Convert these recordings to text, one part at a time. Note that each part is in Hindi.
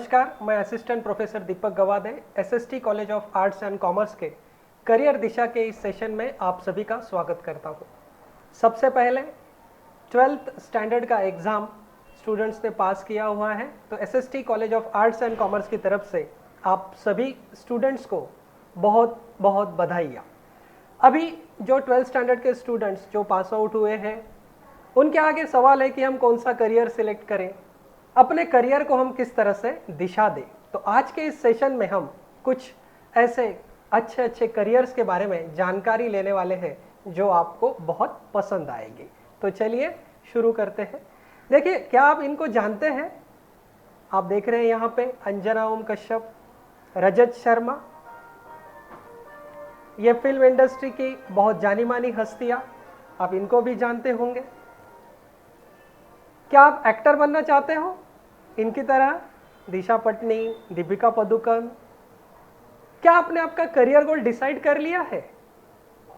नमस्कार, मैं assistant professor Deepak Gawade SST college of arts and commerce के करियर दिशा के इस सेशन में आप सभी का स्वागत करता हूं। सबसे पहले 12th स्टैंडर्ड का एग्ज़ाम स्टूडेंट्स ने पास किया हुआ है, तो SST college of arts and commerce की तरफ से आप सभी स्टूडेंट्स को बहुत बहुत बधाइयाँ। अभी जो 12th स्टैंडर्ड के स्टूडेंट्स जो पास आउट हुए हैं, उनके आगे सवाल है कि हम कौन सा करियर सिलेक्ट करें, अपने करियर को हम किस तरह से दिशा दें। तो आज के इस सेशन में हम कुछ ऐसे अच्छे अच्छे करियर्स के बारे में जानकारी लेने वाले हैं जो आपको बहुत पसंद आएगी। तो चलिए शुरू करते हैं। देखिए, क्या आप इनको जानते हैं? आप देख रहे हैं यहाँ पे अंजना ओम कश्यप, रजत शर्मा, ये फिल्म इंडस्ट्री की बहुत जानी मानी हस्तियां, आप इनको भी जानते होंगे। क्या आप एक्टर बनना चाहते हो इनकी तरह? दिशा पटनी, दीपिका पादुकोण। क्या आपने आपका करियर गोल डिसाइड कर लिया है?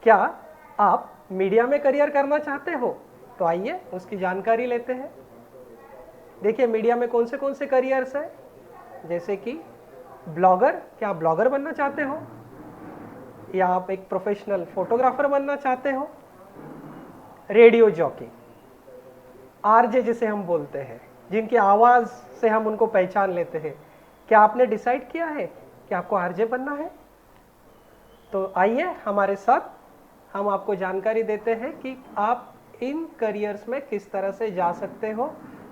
क्या आप मीडिया में करियर करना चाहते हो? तो आइए उसकी जानकारी लेते हैं। देखिए, मीडिया में कौन से करियर्स है, जैसे कि ब्लॉगर। क्या आप ब्लॉगर बनना चाहते हो? या आप एक प्रोफेशनल फोटोग्राफर बनना चाहते हो? रेडियो जॉकी, आरजे जिसे हम बोलते हैं, जिनकी आवाज़ से हम उनको पहचान लेते हैं। क्या आपने डिसाइड किया है कि आपको आरजे बनना है? तो आइए हमारे साथ, हम आपको जानकारी देते हैं कि आप इन करियर्स में किस तरह से जा सकते हो,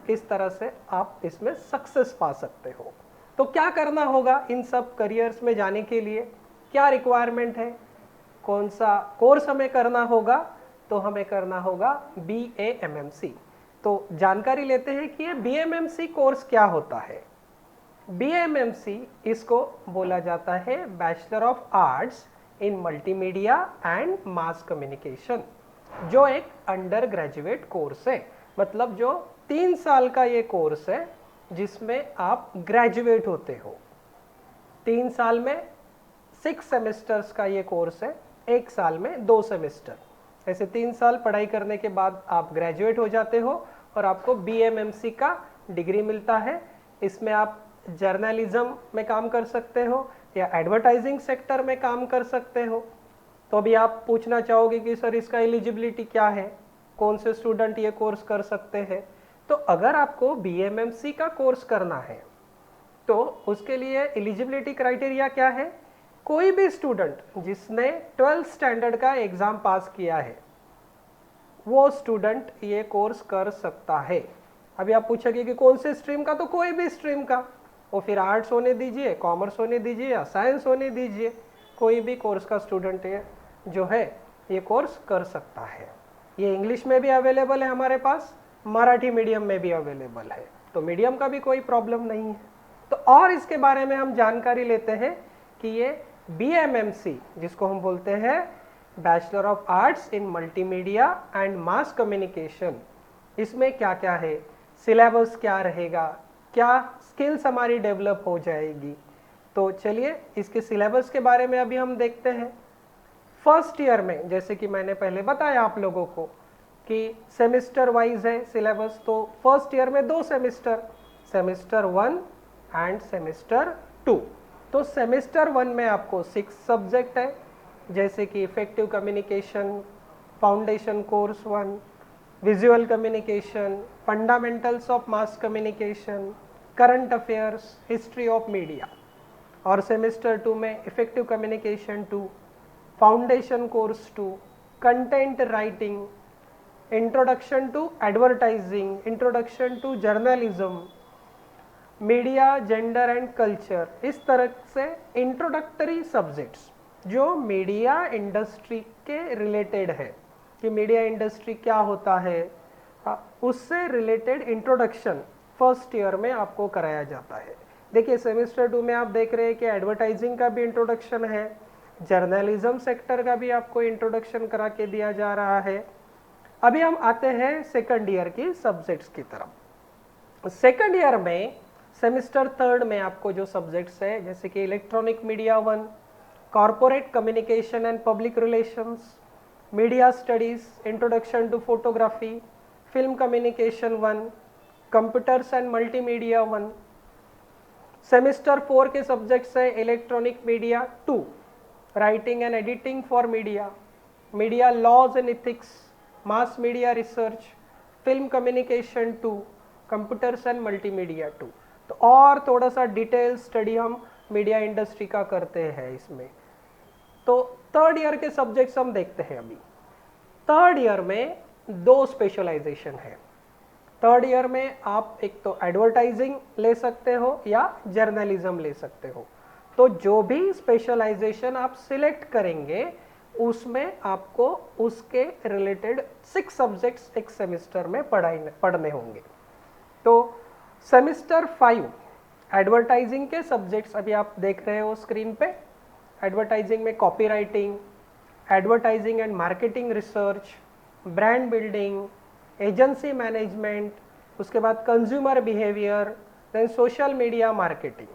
किस तरह से आप इसमें सक्सेस पा सकते हो। तो क्या करना होगा इन सब करियर्स में जाने के लिए, क्या रिक्वायरमेंट है, कौन सा कोर्स हमें करना होगा? तो हमें करना होगा BAMMC। तो जानकारी लेते हैं कि ये BAMMC कोर्स क्या होता है। BAMMC इसको बोला जाता है bachelor of arts in multimedia and mass communication, जो एक अंडर ग्रेजुएट कोर्स है। मतलब जो 3 साल का ये कोर्स है जिसमें आप ग्रेजुएट होते हो। 3 साल में 6 सेमेस्टर्स का ये कोर्स है, 1 साल में 2 सेमेस्टर। ऐसे 3 साल पढ़ाई करने के बाद आप ग्रेजुएट हो जाते हो और आपको BAMMC का डिग्री मिलता है। इसमें आप जर्नलिज्म में काम कर सकते हो या एडवर्टाइजिंग सेक्टर में काम कर सकते हो। तो अभी आप पूछना चाहोगे कि सर इसका एलिजिबिलिटी क्या है, कौन से स्टूडेंट ये कोर्स कर सकते हैं? तो अगर आपको BAMMC का कोर्स करना है तो उसके लिए एलिजिबिलिटी क्राइटेरिया क्या है? कोई भी स्टूडेंट जिसने 12th स्टैंडर्ड का एग्ज़ाम पास किया है वो स्टूडेंट ये कोर्स कर सकता है। अभी आप पूछेंगे कि कौन से स्ट्रीम का? तो कोई भी स्ट्रीम का, वो फिर आर्ट्स होने दीजिए, कॉमर्स होने दीजिए या साइंस होने दीजिए, कोई भी कोर्स का स्टूडेंट जो है ये कोर्स कर सकता है। ये इंग्लिश में भी अवेलेबल है हमारे पास, मराठी मीडियम में भी अवेलेबल है, तो मीडियम का भी कोई प्रॉब्लम नहीं है। तो और इसके बारे में हम जानकारी लेते हैं कि ये BAMMC, जिसको हम बोलते हैं bachelor of arts in multimedia and mass communication, इसमें क्या क्या है, सिलेबस क्या रहेगा, क्या स्किल्स हमारी डेवलप हो जाएगी। तो चलिए इसके सिलेबस के बारे में अभी हम देखते हैं। फर्स्ट ईयर में, जैसे कि मैंने पहले बताया आप लोगों को कि सेमेस्टर वाइज है सिलेबस, तो फर्स्ट ईयर में 2 सेमेस्टर, सेमेस्टर 1 एंड सेमेस्टर 2। तो सेमेस्टर 1 में आपको 6 सब्जेक्ट है, जैसे कि effective communication, foundation course 1, visual communication, fundamentals of mass communication, current affairs, history of media. और सेमेस्टर 2 में effective communication 2, foundation course 2, content writing, introduction to advertising, introduction to journalism, media, gender and culture. इस तरह से इंट्रोडक्टरी सब्जेक्ट्स जो मीडिया इंडस्ट्री के रिलेटेड है कि मीडिया इंडस्ट्री क्या होता है, उससे रिलेटेड इंट्रोडक्शन फर्स्ट ईयर में आपको कराया जाता है। देखिए, सेमेस्टर 2 में आप देख रहे हैं कि एडवर्टाइजिंग का भी इंट्रोडक्शन है, जर्नलिज्म सेक्टर का भी आपको इंट्रोडक्शन करा के दिया जा रहा है। अभी हम आते हैं सेकंड ईयर की सब्जेक्ट्स की तरफ। सेकंड ईयर में सेमेस्टर 3 में आपको जो सब्जेक्ट्स है, जैसे कि electronic media 1, corporate communication and public relations, media studies, introduction to photography, film communication 1, computers and multimedia 1, semester 4 के सब्जेक्ट्स है electronic media 2, writing and editing for media, media laws and ethics, mass media research, film communication 2, computers and multimedia 2। तो और थोड़ा सा डिटेल स्टडी हम मीडिया इंडस्ट्री का करते हैं इसमें। तो थर्ड ईयर के सब्जेक्ट्स हम देखते हैं। अभी थर्ड ईयर में 2 स्पेशलाइजेशन है। थर्ड ईयर में आप एक तो एडवर्टाइजिंग ले सकते हो या जर्नलिज्म ले सकते हो। तो जो भी स्पेशलाइजेशन आप सिलेक्ट करेंगे उसमें आपको उसके रिलेटेड 6 सब्जेक्ट्स एक सेमेस्टर में पढ़ने होंगे। तो सेमेस्टर 5 एडवर्टाइजिंग के सब्जेक्ट्स अभी आप देख रहे हो स्क्रीन पे। एडवर्टाइजिंग में copy writing, advertising and marketing research, brand building, agency management, उसके बाद consumer behaviour, then social media marketing,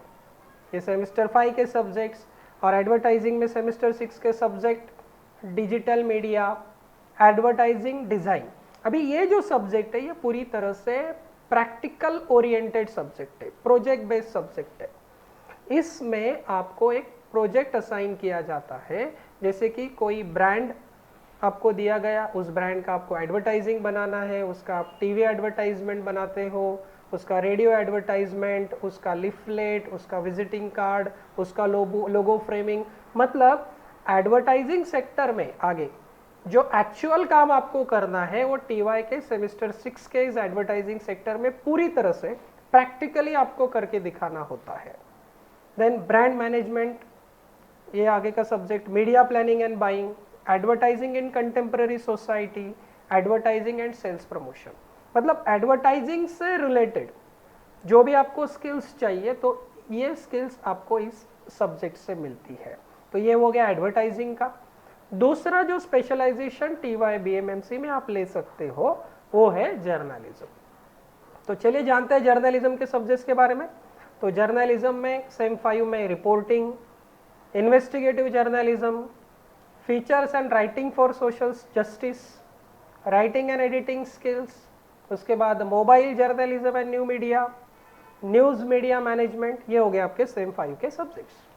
ये सेमेस्टर 5 के सब्जेक्ट्स। और एडवर्टाइजिंग में सेमेस्टर 6 के subject digital media, advertising design. अभी ये जो सब्जेक्ट है ये पूरी तरह से प्रैक्टिकल ओरिएंटेड सब्जेक्ट है, प्रोजेक्ट बेस्ड सब्जेक्ट है। इसमें आपको एक प्रोजेक्ट असाइन किया जाता है, जैसे कि कोई ब्रांड आपको दिया गया, उस ब्रांड का आपको एडवर्टाइजिंग बनाना है, उसका आप टीवी एडवर्टाइजमेंट बनाते हो, उसका रेडियो एडवर्टाइजमेंट, उसका लिफलेट, उसका विजिटिंग कार्ड, उसका लोगो फ्रेमिंग। मतलब एडवर्टाइजिंग सेक्टर में आगे जो एक्चुअल काम आपको करना है वो टीवाई के सेमेस्टर 6 के इस एडवर्टाइजिंग सेक्टर में पूरी तरह से प्रैक्टिकली आपको करके दिखाना होता है। देन ब्रांड मैनेजमेंट, ये आगे का subject, media planning and buying, advertising in contemporary society, advertising and sales promotion. मतलब एडवर्टाइजिंग से रिलेटेड जो भी आपको स्किल्स चाहिए तो ये स्किल्स आपको इस सब्जेक्ट से मिलती है। तो ये हो गया एडवर्टाइजिंग का। दूसरा जो स्पेशलाइजेशन टीवाई बीएमएमसी में आप ले सकते हो वो है जर्नलिज्म। तो चलिए जानते हैं जर्नलिज्म के सब्जेक्ट्स के बारे में। तो जर्नलिज्म में सेम 5 में reporting, investigative journalism, features and writing for social justice, writing and editing skills, उसके बाद mobile journalism and new media, news media management. ये हो गए आपके सेम 5 के सब्जेक्ट्स।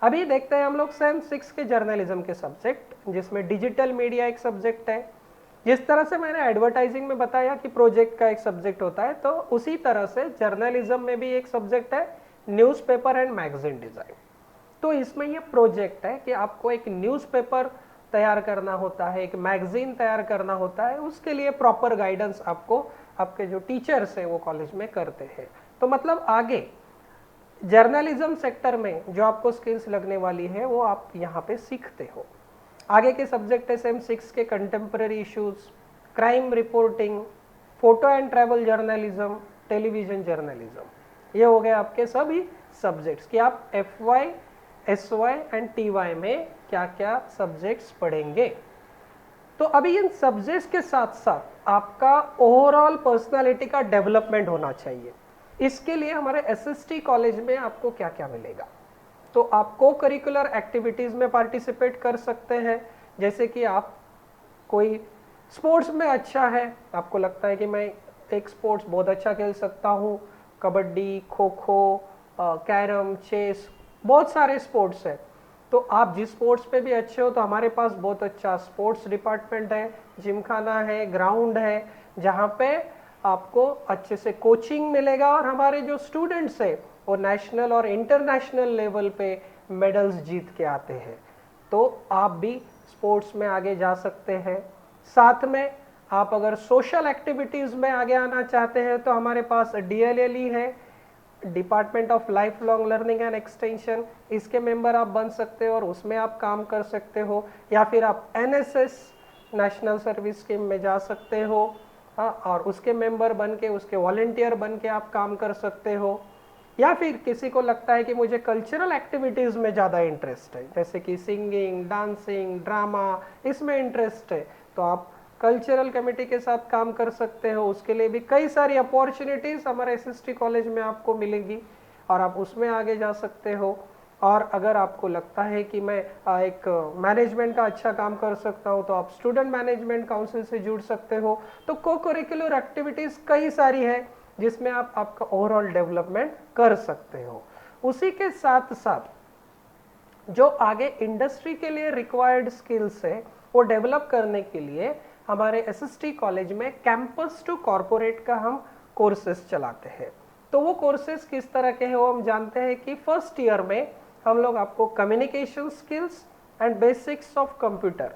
अभी देखते हैं हम लोग सेम 6 के जर्नलिज्म के सब्जेक्ट, जिसमें डिजिटल मीडिया एक सब्जेक्ट है। जिस तरह से मैंने एडवर्टाइजिंग में बताया कि प्रोजेक्ट का एक सब्जेक्ट होता है, तो उसी तरह से जर्नलिज्म में भी एक सब्जेक्ट है न्यूज़पेपर एंड मैगजीन डिज़ाइन। तो इसमें ये प्रोजेक्ट है कि आपको एक न्यूज़पेपर तैयार करना होता है, एक मैगजीन तैयार करना होता है, उसके लिए प्रॉपर गाइडेंस आपको आपके जो टीचर्स हैं वो कॉलेज में करते हैं। तो मतलब आगे जर्नलिज्म सेक्टर में जो आपको स्किल्स लगने वाली है वो आप यहाँ पे सीखते हो। आगे के सब्जेक्ट है सेम 6 के contemporary issues, crime reporting, photo and travel journalism, television journalism. ये हो गए आपके सभी सब्जेक्ट्स कि आप FY, SY एंड TY में क्या क्या सब्जेक्ट्स पढ़ेंगे। तो अभी इन सब्जेक्ट्स के साथ साथ आपका ओवरऑल पर्सनालिटी का डेवलपमेंट होना चाहिए। इसके लिए हमारे SST कॉलेज में आपको क्या क्या मिलेगा। तो आप को करिकुलर एक्टिविटीज़ में पार्टिसिपेट कर सकते हैं, जैसे कि आप कोई स्पोर्ट्स में अच्छा है, आपको लगता है कि मैं एक स्पोर्ट्स बहुत अच्छा खेल सकता हूँ, कबड्डी, खो खो, कैरम, चेस, बहुत सारे स्पोर्ट्स हैं। तो आप जिस स्पोर्ट्स पे भी अच्छे हो तो हमारे पास बहुत अच्छा स्पोर्ट्स डिपार्टमेंट है, जिमखाना है, ग्राउंड है, जहाँ पे आपको अच्छे से कोचिंग मिलेगा और हमारे जो स्टूडेंट्स हैं वो नेशनल और इंटरनेशनल लेवल पे मेडल्स जीत के आते हैं। तो आप भी स्पोर्ट्स में आगे जा सकते हैं। साथ में आप अगर सोशल एक्टिविटीज़ में आगे आना चाहते हैं तो हमारे पास DLLE है, department of life long learning and extension, इसके मेंबर आप बन सकते हो और उसमें आप काम कर सकते हो। या फिर आप NSS नेशनल सर्विस स्कीम में जा सकते हो, हाँ, और उसके मेंबर बन के, उसके वॉलेंटियर बन के आप काम कर सकते हो। या फिर किसी को लगता है कि मुझे कल्चरल एक्टिविटीज़ में ज़्यादा इंटरेस्ट है, जैसे कि सिंगिंग, डांसिंग, ड्रामा, इसमें इंटरेस्ट है, तो आप कल्चरल कमेटी के साथ काम कर सकते हो। उसके लिए भी कई सारी अपॉर्चुनिटीज़ हमारे SST कॉलेज में आपको मिलेगी और आप उसमें आगे जा सकते हो। और अगर आपको लगता है कि मैं एक मैनेजमेंट का अच्छा काम कर सकता हूँ तो आप स्टूडेंट मैनेजमेंट काउंसिल से जुड़ सकते हो। तो को करिकुलर एक्टिविटीज़ कई सारी है जिसमें आप आपका ओवरऑल डेवलपमेंट कर सकते हो। उसी के साथ साथ जो आगे इंडस्ट्री के लिए रिक्वायर्ड स्किल्स है वो डेवलप करने के लिए हमारे एसएसटी कॉलेज में कैंपस टू कॉरपोरेट का हम कोर्सेज चलाते हैं। तो वो कोर्सेज किस तरह के हैं वो हम जानते हैं कि फर्स्ट ईयर में हम लोग आपको communication skills and basics of computer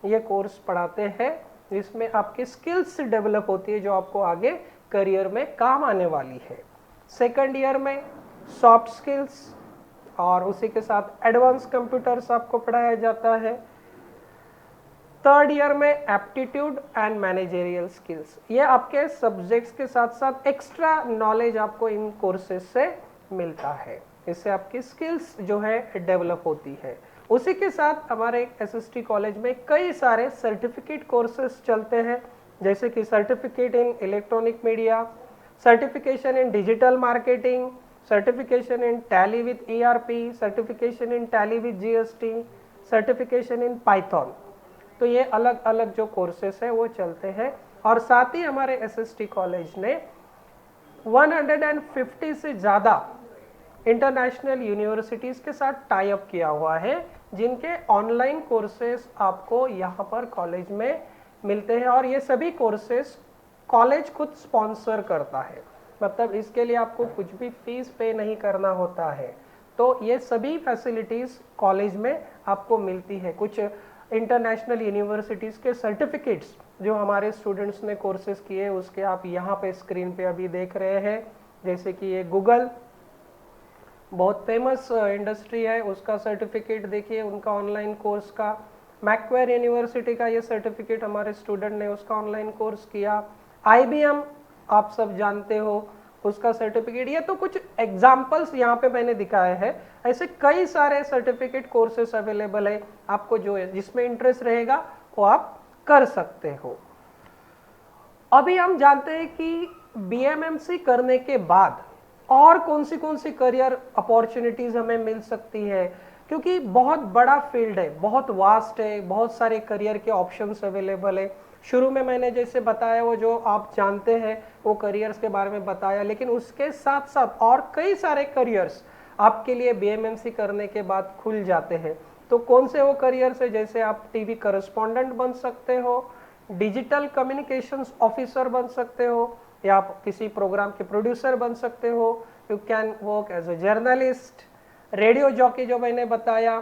ये कोर्स पढ़ाते हैं, जिसमें आपकी स्किल्स डेवलप होती है जो आपको आगे करियर में काम आने वाली है। सेकंड ईयर में सॉफ्ट स्किल्स और उसी के साथ एडवांस कंप्यूटर्स आपको पढ़ाया जाता है। थर्ड ईयर में एप्टीट्यूड एंड मैनेजरियल स्किल्स, ये आपके सब्जेक्ट्स के साथ साथ एक्स्ट्रा नॉलेज आपको इन कोर्सेज से मिलता है, इससे आपकी स्किल्स जो है डेवलप होती है। उसी के साथ हमारे एसएसटी कॉलेज में कई सारे सर्टिफिकेट कोर्सेज चलते हैं, जैसे कि certificate in electronic media, certification in digital marketing, certification in tally with ERP, certification in tally with GST, certification in Python. तो ये अलग अलग जो कोर्सेस है वो चलते हैं। और साथ ही हमारे एसएसटी कॉलेज ने 150 से ज़्यादा इंटरनेशनल यूनिवर्सिटीज के साथ टाई अप किया हुआ है, जिनके ऑनलाइन कोर्सेस आपको यहाँ पर कॉलेज में मिलते हैं। और ये सभी कोर्सेस कॉलेज खुद स्पॉन्सर करता है, मतलब इसके लिए आपको कुछ भी फीस पे नहीं करना होता है। तो ये सभी फैसिलिटीज़ कॉलेज में आपको मिलती है। कुछ इंटरनेशनल यूनिवर्सिटीज़ के सर्टिफिकेट्स जो हमारे स्टूडेंट्स ने कोर्सेज किए उसके आप यहाँ पे स्क्रीन पे अभी देख रहे हैं, जैसे कि ये गूगल बहुत फेमस इंडस्ट्री है, उसका सर्टिफिकेट देखिए, उनका ऑनलाइन कोर्स का। मैक्वेयर यूनिवर्सिटी का ये सर्टिफिकेट हमारे स्टूडेंट ने उसका ऑनलाइन कोर्स किया। IBM आप सब जानते हो, उसका सर्टिफिकेट। ये तो कुछ एग्जाम्पल्स यहाँ पे मैंने दिखाए हैं, ऐसे कई सारे सर्टिफिकेट कोर्सेस अवेलेबल है, आपको जो है जिसमें इंटरेस्ट रहेगा वो आप कर सकते हो। अभी हम जानते हैं कि BMMC करने के बाद और कौन सी करियर अपॉर्चुनिटीज हमें मिल सकती है, क्योंकि बहुत बड़ा फील्ड है, बहुत वास्ट है, बहुत सारे करियर के ऑप्शंस अवेलेबल है। शुरू में मैंने जैसे बताया वो जो आप जानते हैं वो करियर्स के बारे में बताया, लेकिन उसके साथ साथ और कई सारे करियर्स आपके लिए BMMC करने के बाद खुल जाते हैं। तो कौन से वो करियर्स है, जैसे आप टीवी करस्पॉन्डेंट बन सकते हो, डिजिटल कम्युनिकेशंस ऑफिसर बन सकते हो, या आप किसी प्रोग्राम के प्रोड्यूसर बन सकते हो। You can work as a journalist, radio jockey जो मैंने बताया,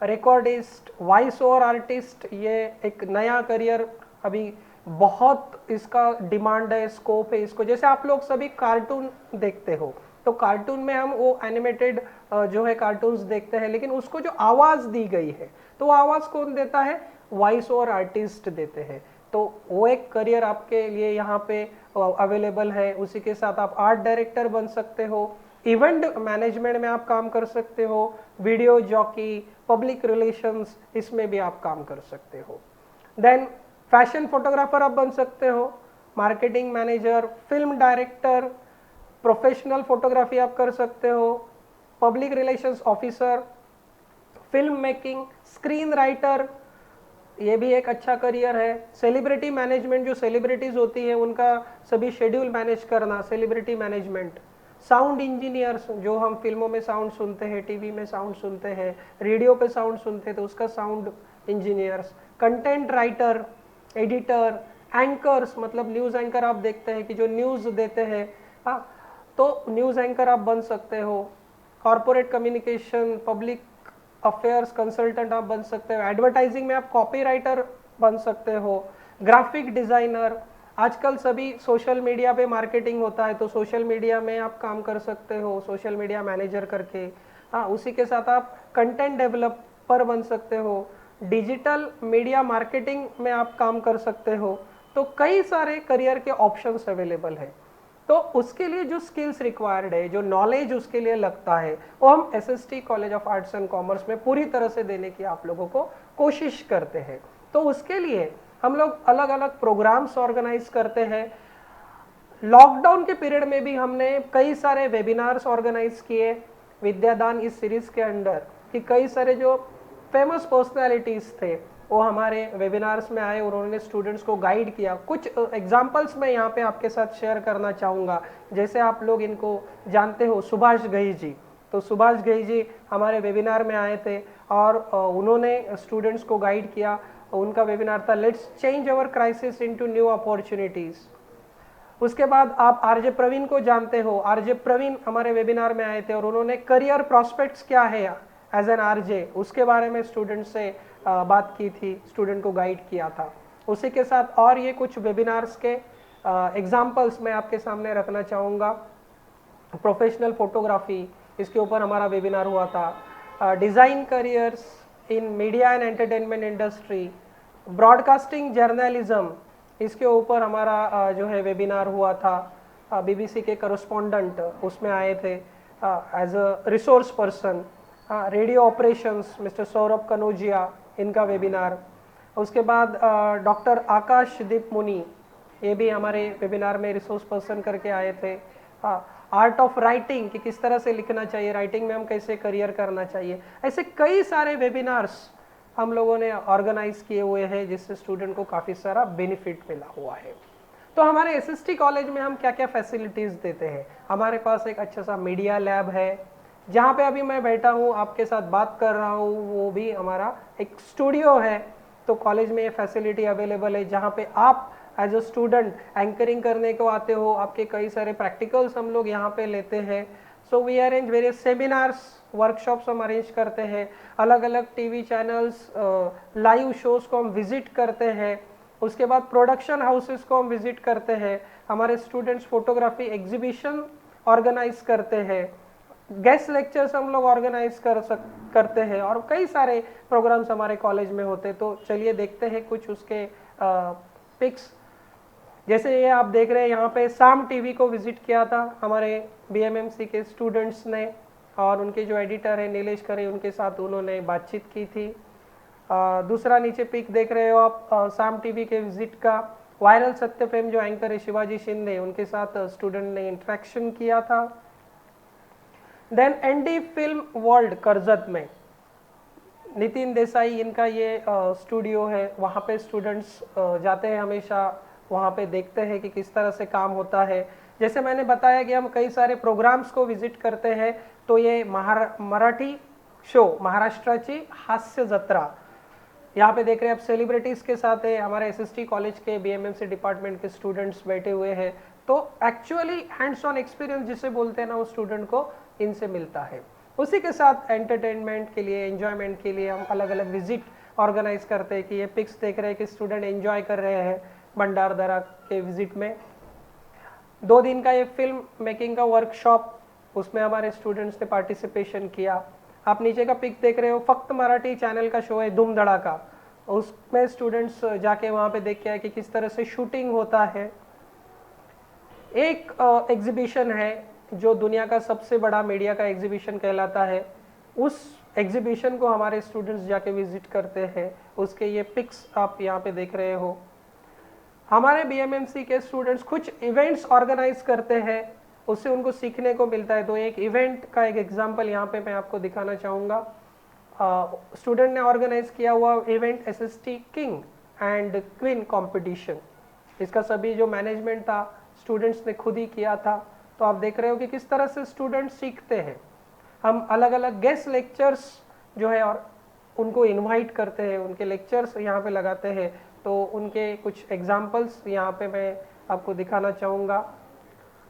रिकॉर्डिस्ट, वॉइस ओवर आर्टिस्ट, ये एक नया करियर अभी बहुत इसका डिमांड है, स्कोप है इसको। जैसे आप लोग सभी कार्टून देखते हो, तो कार्टून में हम वो एनिमेटेड जो है कार्टून्स देखते हैं, लेकिन उसको जो आवाज़ दी गई है तो वो आवाज़ कौन देता है, वॉइस ओवर आर्टिस्ट देते हैं। तो वो एक करियर आपके लिए यहाँ पे अवेलेबल है। उसी के साथ आप आर्ट डायरेक्टर बन सकते हो, इवेंट मैनेजमेंट में आप काम कर सकते हो, वीडियो जॉकी, पब्लिक रिलेशंस, इसमें भी आप काम कर सकते हो। देन फैशन फोटोग्राफर आप बन सकते हो, marketing manager, film director, professional photography आप कर सकते हो, public relations officer, film making, screen writer, ये भी एक अच्छा करियर है। सेलिब्रिटी मैनेजमेंट, जो सेलिब्रिटीज होती है उनका सभी शेड्यूल मैनेज करना, सेलिब्रिटी मैनेजमेंट। साउंड इंजीनियर्स, जो हम फिल्मों में साउंड सुनते हैं, टीवी में साउंड सुनते हैं, रेडियो पे साउंड सुनते हैं, तो उसका sound engineers. Content writer, editor, anchors, मतलब न्यूज़ एंकर आप देखते हैं कि जो न्यूज़ देते हैं, हाँ, तो न्यूज़ एंकर आप बन सकते हो। Corporate communication, public affairs consultant आप बन सकते हो। एडवर्टाइजिंग में आप कॉपीराइटर बन सकते हो, ग्राफिक डिज़ाइनर। आजकल सभी सोशल मीडिया पे मार्केटिंग होता है, तो सोशल मीडिया में आप काम कर सकते हो, सोशल मीडिया मैनेजर करके। हाँ, उसी के साथ आप कंटेंट डेवलपर बन सकते हो, डिजिटल मीडिया मार्केटिंग में आप काम कर सकते हो। तो कई सारे करियर के ऑप्शंस अवेलेबल है। तो उसके लिए जो स्किल्स रिक्वायर्ड है, जो नॉलेज उसके लिए लगता है, वो हम SST college of arts and commerce में पूरी तरह से देने की आप लोगों को कोशिश करते हैं। तो उसके लिए हम लोग अलग अलग प्रोग्राम्स ऑर्गेनाइज करते हैं। लॉकडाउन के पीरियड में भी हमने कई सारे वेबिनार्स ऑर्गेनाइज किए विद्यादान इस सीरीज के अंडर, कि कई सारे जो फेमस पर्सनालिटीज थे वो हमारे वेबिनार्स में आए और उन्होंने स्टूडेंट्स को गाइड किया। कुछ एग्जांपल्स मैं यहाँ पे आपके साथ शेयर करना चाहूँगा। जैसे आप लोग इनको जानते हो, सुभाष घई जी, तो सुभाष घई जी हमारे वेबिनार में आए थे और उन्होंने स्टूडेंट्स को गाइड किया। उनका वेबिनार था let's change our crisis into new opportunities. उसके बाद आप आरजे प्रवीण को जानते हो, आरजे प्रवीण हमारे वेबिनार में आए थे और उन्होंने करियर प्रोस्पेक्ट्स क्या है एज एन आरजे उसके बारे में स्टूडेंट से बात की थी, स्टूडेंट को गाइड किया था। उसी के साथ और ये कुछ वेबिनार्स के एग्जाम्पल्स मैं आपके सामने रखना चाहूँगा। प्रोफेशनल फोटोग्राफी, इसके ऊपर हमारा वेबिनार हुआ था। Design careers in media and entertainment industry, broadcasting journalism, इसके ऊपर हमारा जो है वेबिनार हुआ था। बीबीसी के करस्पॉन्डेंट उसमें आए थे as a resource person. Radio operations mister Saurabh Kanaujia, इनका वेबिनार। उसके बाद डॉक्टर आकाशदीप मुनि, ये भी हमारे वेबिनार में रिसोर्स पर्सन करके आए थे। आर्ट ऑफ राइटिंग कि किस तरह से लिखना चाहिए, राइटिंग में हम कैसे करियर करना चाहिए, ऐसे कई सारे वेबिनार्स हम लोगों ने ऑर्गेनाइज किए हुए हैं जिससे स्टूडेंट को काफ़ी सारा बेनिफिट मिला हुआ है। तो हमारे एसएसटी कॉलेज में हम क्या क्या फैसिलिटीज़ देते हैं। हमारे पास एक अच्छा सा मीडिया लैब है, जहाँ पे अभी मैं बैठा हूँ आपके साथ बात कर रहा हूँ, वो भी हमारा एक स्टूडियो है। तो कॉलेज में ये फैसिलिटी अवेलेबल है जहाँ पे आप एज अ स्टूडेंट एंकरिंग करने को आते हो, आपके कई सारे प्रैक्टिकल्स हम लोग यहाँ पे लेते हैं। So we arrange various seminars, workshops हम अरेंज करते हैं, अलग अलग टीवी चैनल्स, लाइव शोज को हम विजिट करते हैं। उसके बाद प्रोडक्शन हाउसेस को हम विजिट करते हैं। हमारे स्टूडेंट्स फोटोग्राफी एग्जीबिशन ऑर्गेनाइज करते हैं, गेस्ट लेक्चर्स हम लोग ऑर्गेनाइज करते हैं और कई सारे प्रोग्राम्स हमारे कॉलेज में होते हैं। तो चलिए देखते हैं कुछ उसके पिक्स। जैसे ये आप देख रहे हैं यहाँ पे साम टीवी को विजिट किया था हमारे बीएमएमसी के स्टूडेंट्स ने और उनके जो एडिटर है नीलेश खरे, उनके साथ उन्होंने बातचीत की थी। दूसरा नीचे पिक देख रहे हो आप साम टीवी के विजिट का। वायरल सत्य फेम जो एंकर है शिवाजी शिंदे, उनके साथ स्टूडेंट ने इंटरेक्शन किया था। Then ND film world Karjat में नितिन देसाई, इनका ये स्टूडियो है, वहाँ पे स्टूडेंट्स जाते हैं हमेशा, वहाँ पे देखते हैं कि किस तरह से काम होता है। जैसे मैंने बताया कि हम कई सारे प्रोग्राम्स को विजिट करते हैं। तो ये मराठी शो महाराष्ट्राची हास्य जत्रा, यहाँ पे देख रहे हैं आप सेलिब्रिटीज़ के साथ है, हमारे एसएसटी कॉलेज के बीएमएमसी डिपार्टमेंट के स्टूडेंट्स बैठे हुए हैं। तो एक्चुअली हैंड्स ऑन एक्सपीरियंस जिसे बोलते हैं ना, वो स्टूडेंट को इनसे मिलता है। उसी के साथ एंटरटेनमेंट के लिए, एंजॉयमेंट के लिए हम अलग अलग विजिट ऑर्गेनाइज करते हैं। कि ये पिक्स देख रहे हैं कि स्टूडेंट एंजॉय कर रहे हैं भंडारदरा के विजिट में। 2 दिन का ये फिल्म मेकिंग का वर्कशॉप, उसमें हमारे स्टूडेंट्स ने पार्टिसिपेशन किया। आप नीचे का पिक देख रहे हो, फक्त मराठी चैनल का शो है धूम धड़ाका, उसमें स्टूडेंट्स जाके वहाँ पे देख के आए कि किस तरह से शूटिंग होता है। एक एग्जीबिशन है जो दुनिया का सबसे बड़ा मीडिया का एग्जीबिशन कहलाता है, उस एग्जीबिशन को हमारे स्टूडेंट्स जाके विजिट करते हैं। उसके ये पिक्स आप यहाँ पे देख रहे हो। हमारे बीएमएमसी के स्टूडेंट्स कुछ इवेंट्स ऑर्गेनाइज करते हैं, उससे उनको सीखने को मिलता है। तो एक इवेंट का एक एग्जांपल यहाँ पे मैं आपको दिखाना चाहूँगा। स्टूडेंट ने ऑर्गेनाइज किया हुआ event SST king and queen competition, इसका सभी जो मैनेजमेंट था स्टूडेंट्स ने खुद ही किया था। तो आप देख रहे हो कि किस तरह से स्टूडेंट्स सीखते हैं। हम अलग अलग गेस्ट लेक्चर्स जो है और उनको इनवाइट करते हैं, उनके लेक्चर्स यहाँ पे लगाते हैं। तो उनके कुछ एग्जांपल्स यहाँ पे मैं आपको दिखाना चाहूँगा।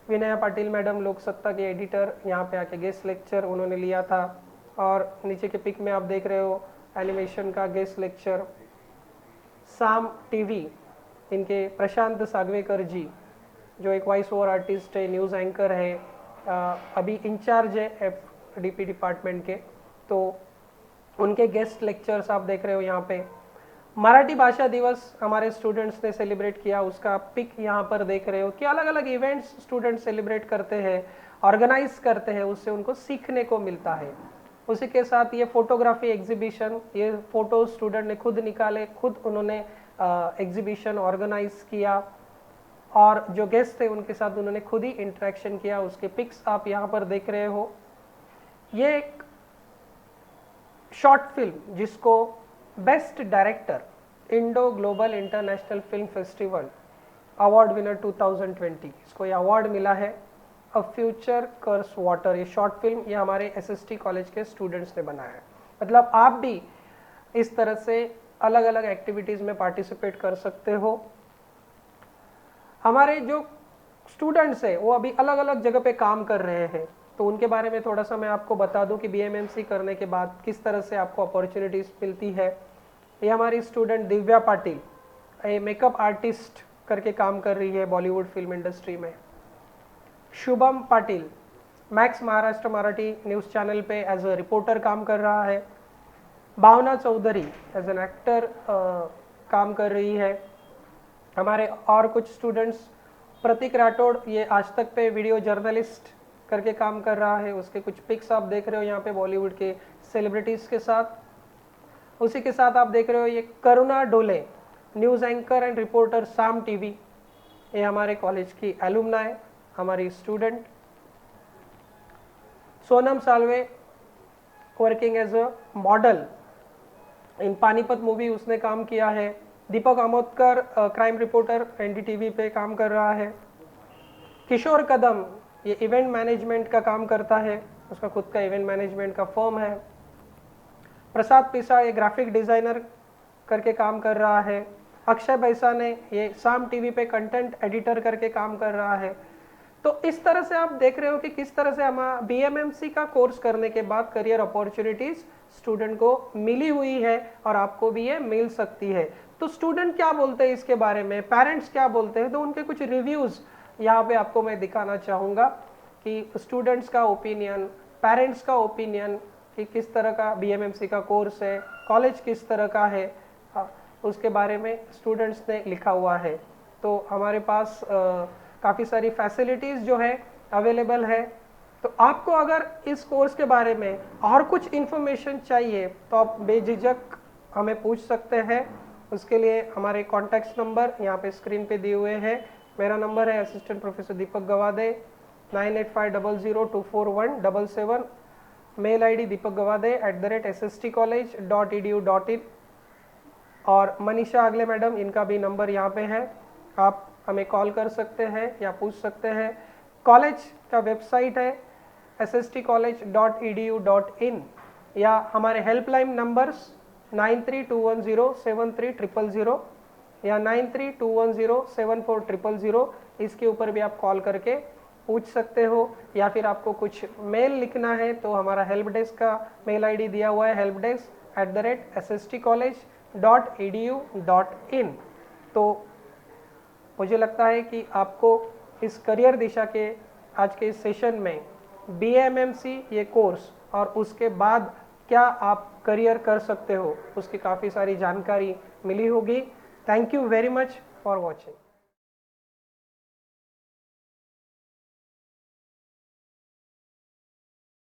विनया पाटिल मैडम लोक सत्ता के एडिटर, यहाँ पे आके गेस्ट लेक्चर उन्होंने लिया था। और नीचे के पिक में आप देख रहे हो एनिमेशन का गेस्ट लेक्चर। साम टीवी, इनके प्रशांत सागवेकर जी जो एक वॉइस ओवर आर्टिस्ट है, न्यूज़ एंकर है, अभी इंचार्ज है एफडीपी डिपार्टमेंट के। तो उनके गेस्ट लेक्चर्स आप देख रहे हो यहाँ पे। मराठी भाषा दिवस हमारे स्टूडेंट्स ने सेलिब्रेट किया, उसका पिक यहाँ पर देख रहे हो कि अलग अलग इवेंट्स स्टूडेंट सेलिब्रेट करते हैं, ऑर्गेनाइज करते हैं, उससे उनको सीखने को मिलता है। उसी के साथ ये फोटोग्राफी एग्जीबिशन, ये फोटो स्टूडेंट ने खुद निकाले, खुद उन्होंने एग्जीबिशन ऑर्गेनाइज किया और जो गेस्ट थे उनके साथ उन्होंने खुद ही इंटरेक्शन किया। उसके पिक्स आप यहाँ पर देख रहे हो। ये एक शॉर्ट फिल्म जिसको best director Indo global international film festival award winner 2020, इसको ये अवार्ड मिला है। अ फ्यूचर कर्स वाटर, ये शॉर्ट फिल्म ये हमारे SST कॉलेज के स्टूडेंट्स ने बनाया है। मतलब आप भी इस तरह से अलग अलग एक्टिविटीज़ में पार्टिसिपेट कर सकते हो। हमारे जो स्टूडेंट्स हैं वो अभी अलग अलग जगह पे काम कर रहे हैं, तो उनके बारे में थोड़ा सा मैं आपको बता दूं कि BMMC करने के बाद किस तरह से आपको अपॉर्चुनिटीज़ मिलती है। ये हमारी स्टूडेंट दिव्या पाटिल, ये मेकअप आर्टिस्ट करके काम कर रही है बॉलीवुड फिल्म इंडस्ट्री में। Shubham Patil max Maharashtra Marathi news channel पे एज अ रिपोर्टर काम कर रहा है। भावना चौधरी एज एन एक्टर काम कर रही है। हमारे और कुछ स्टूडेंट्स, प्रतीक राठौड़ ये आज तक पे वीडियो जर्नलिस्ट करके काम कर रहा है, उसके कुछ पिक्स आप देख रहे हो यहाँ पे बॉलीवुड के सेलिब्रिटीज़ के साथ। उसी के साथ आप देख रहे हो ये Karuna Dole, news anchor and reporter Saam TV, ये हमारे कॉलेज की एलुमना है, हमारी student. Sonam Salve working as a model in Panipat movie उसने काम किया है। Deepak Amodkar crime reporter NDTV पे काम कर रहा है। किशोर कदम ये इवेंट मैनेजमेंट का काम करता है, उसका खुद का इवेंट मैनेजमेंट का फर्म है। प्रसाद पिसा ये ग्राफिक डिज़ाइनर करके काम कर रहा है। अक्षय बैसा ने ये साम टीवी पे कंटेंट एडिटर करके काम कर रहा है। तो इस तरह से आप देख रहे हो कि किस तरह से हमारा BMMC का कोर्स करने के बाद करियर अपॉर्चुनिटीज स्टूडेंट को मिली हुई है और आपको भी ये मिल सकती है। तो स्टूडेंट क्या बोलते हैं इसके बारे में, पेरेंट्स क्या बोलते हैं, तो उनके कुछ रिव्यूज़ यहाँ पे आपको मैं दिखाना चाहूँगा कि स्टूडेंट्स का ओपिनियन, पेरेंट्स का ओपिनियन कि किस तरह का BMMC का कोर्स है, कॉलेज किस तरह का है, उसके बारे में स्टूडेंट्स ने लिखा हुआ है। तो हमारे पास काफ़ी सारी फैसिलिटीज़ जो है अवेलेबल है। तो आपको अगर इस कोर्स के बारे में और कुछ इन्फॉर्मेशन चाहिए तो आप बेझिझक हमें पूछ सकते हैं। उसके लिए हमारे कॉन्टैक्ट नंबर यहाँ पे स्क्रीन पे दिए हुए हैं। मेरा नंबर है assistant professor Deepak Gawade 9850024177। Mail ID deepakgawade@sstcollege.edu.in। और मनीषा अगले मैडम, इनका भी नंबर यहाँ पे है, आप हमें कॉल कर सकते हैं या पूछ सकते हैं। कॉलेज का वेबसाइट है sstcollege.edu.in या हमारे हेल्पलाइन नंबर्स 9321073000 या 9321074000, इसके ऊपर भी आप कॉल करके पूछ सकते हो। या फिर आपको कुछ मेल लिखना है तो हमारा हेल्प डेस्क का मेल ID दिया हुआ है helpdesk@sstcollege.edu.in। तो मुझे लगता है कि आपको इस करियर दिशा के आज के इस सेशन में BMMC ये कोर्स और उसके बाद क्या आप करियर कर सकते हो उसकी काफ़ी सारी जानकारी मिली होगी। Thank you very much for watching.